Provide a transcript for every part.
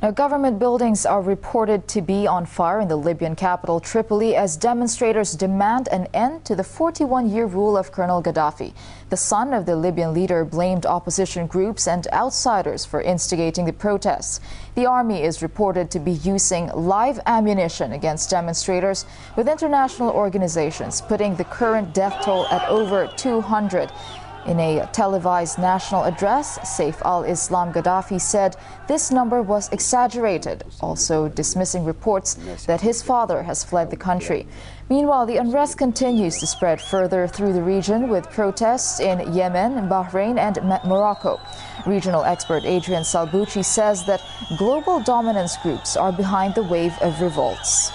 Now, government buildings are reported to be on fire in the Libyan capital, Tripoli, as demonstrators demand an end to the 41-year rule of Colonel Gaddafi. The son of the Libyan leader blamed opposition groups and outsiders for instigating the protests. The army is reported to be using live ammunition against demonstrators, with international organizations putting the current death toll at over 200. In a televised national address, Seif Al-Islam Gaddafi said this number was exaggerated, also dismissing reports that his father has fled the country. Meanwhile, the unrest continues to spread further through the region, with protests in Yemen, Bahrain and Morocco. Regional expert Adrian Salbuchi says that global dominance groups are behind the wave of revolts.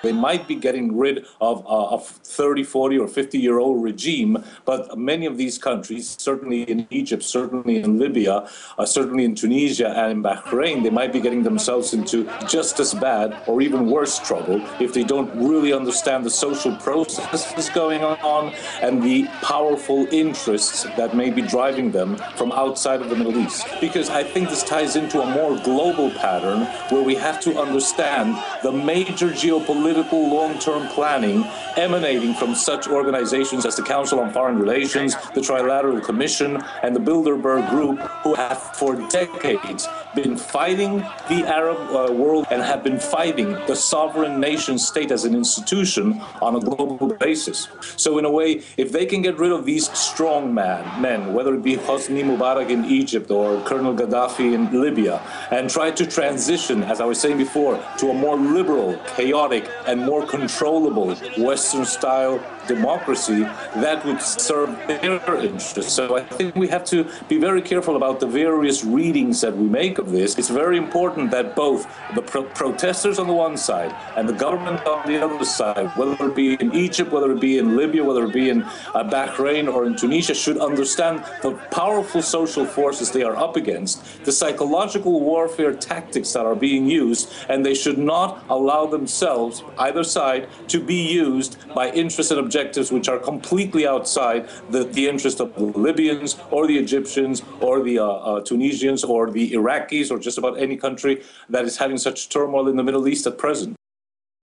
They might be getting rid of a 30, 40 or 50-year-old regime, but many of these countries, certainly in Egypt, certainly in Libya, certainly in Tunisia and in Bahrain, they might be getting themselves into just as bad or even worse trouble if they don't really understand the social processes going on and the powerful interests that may be driving them from outside of the Middle East. Because I think this ties into a more global pattern where we have to understand the major geopolitical long-term planning emanating from such organizations as the Council on Foreign Relations, the Trilateral Commission, and the Bilderberg Group, who have for decades been fighting the Arab world and have been fighting the sovereign nation state as an institution on a global basis. So in a way, if they can get rid of these strong men, whether it be Hosni Mubarak in Egypt or Colonel Gaddafi in Libya, and try to transition, as I was saying before, to a more liberal, chaotic, and more controllable Western-style democracy, that would serve their interests. So I think we have to be very careful about the various readings that we make of this. It's very important that both the protesters on the one side and the government on the other side, whether it be in Egypt, whether it be in Libya, whether it be in Bahrain or in Tunisia, should understand the powerful social forces they are up against, the psychological warfare tactics that are being used, and they should not allow themselves, either side, to be used by interests and objectives which are completely outside the interest of the Libyans or the Egyptians or the Tunisians or the Iraqis or just about any country that is having such turmoil in the Middle East at present.